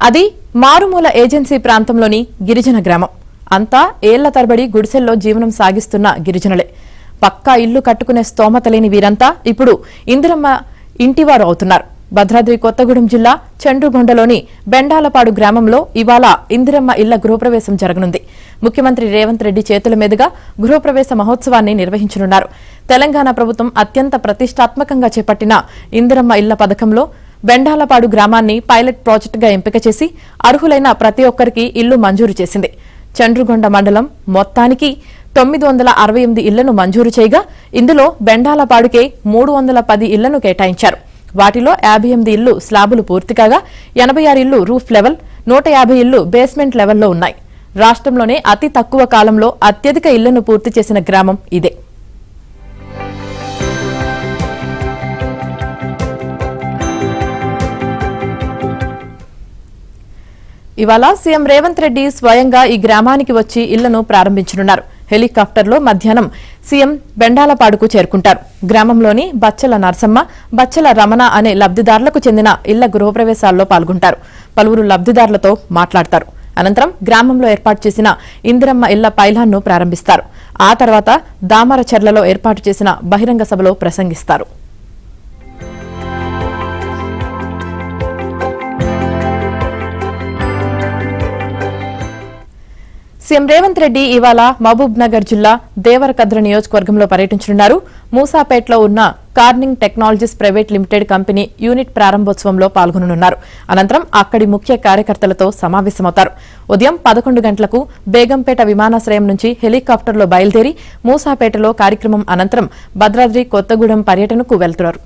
అది మారుమూల ఏజెన్సీ ప్రాంతంలోని గిరిజన గ్రామం. అంతా ఏళ్ల తరబడి గుడిసెల్లో జీవనం సాగిస్తున్న గిరిజనులే. పక్కా ఇల్లు కట్టుకునే స్తోమత లేని వీరంతా ఇప్పుడు ఇందిరమ్మ ఇంటివారు అవుతున్నారు. భద్రాద్రి కొత్తగూడెం జిల్లా చండ్రుగొండలోని బెండాలపాడు గ్రామంలో ఇవాళ ఇందిరమ్మ ఇళ్ల గృహప్రవేశం జరగనుంది. ముఖ్యమంత్రి రేవంత్ రెడ్డి చేతుల మీదుగా గృహప్రవేశ మహోత్సవాన్ని నిర్వహించనున్నారు. తెలంగాణ ప్రభుత్వం అత్యంత ప్రతిష్టాత్మకంగా చేపట్టిన ఇందిరమ్మ ఇళ్ల పథకంలో బెండాలపాడు గ్రామాన్ని పైలట్ ప్రాజెక్టుగా ఎంపిక చేసి అర్హులైన ప్రతి ఒక్కరికి ఇల్లు మంజూరు చేసింది. చండ్రుగొండ మండలం మొత్తానికి 968 ఇళ్లను మంజూరు చేయగా ఇందులో బెండాలపాడుకే 310 ఇళ్లను కేటాయించారు. వాటిలో 58 ఇళ్లు స్లాబులు పూర్తి కాగా 86 ఇళ్లు రూఫ్ లెవెల్, 150 ఇళ్లు బేస్మెంట్ లెవెల్లో ఉన్నాయి. రాష్ట్రంలోనే అతి తక్కువ కాలంలో అత్యధిక ఇళ్లను పూర్తి చేసిన గ్రామం ఇదే. ఇవాళ సీఎం రేవంత్ రెడ్డి స్వయంగా ఈ గ్రామానికి వచ్చి ఇళ్లను ప్రారంభించనున్నారు. హెలికాప్టర్లో మధ్యాహ్నం సీఎం బెండాలపాడుకు చేరుకుంటారు. గ్రామంలోని బచ్చల నర్సమ్మ, బచ్చల రమణ అనే లబ్దిదారులకు చెందిన ఇళ్ల గృహప్రవేశాల్లో పాల్గొంటారు. పలువురు లబ్దిదారులతో మాట్లాడతారు. అనంతరం గ్రామంలో ఏర్పాటు చేసిన ఇందిరమ్మ ఇళ్ల పైలాన్ను ప్రారంభిస్తారు. ఆ తర్వాత దామరచర్లలో ఏర్పాటు చేసిన బహిరంగ సభలో ప్రసంగిస్తారు. సీఎం రేవంత్ రెడ్డి ఇవాళ మహబూబ్ నగర్ జిల్లా దేవరకద్ర నియోజకవర్గంలో పర్యటించనున్నారు. మూసాపేటలో ఉన్న Corning Technologies private limited company unit ప్రారంభోత్సవంలో పాల్గొననున్నారు. అనంతరం అక్కడి ముఖ్య కార్యకర్తలతో సమావేశమవుతారు. ఉదయం 11 గంటలకు బేగంపేట విమానాశ్రయం నుంచి హెలికాప్టర్లో బయలుదేరి మూసాపేటలో కార్యక్రమం అనంతరం భద్రాద్రి కొత్తగూడెం పర్యటనకు వెళ్తున్నారు.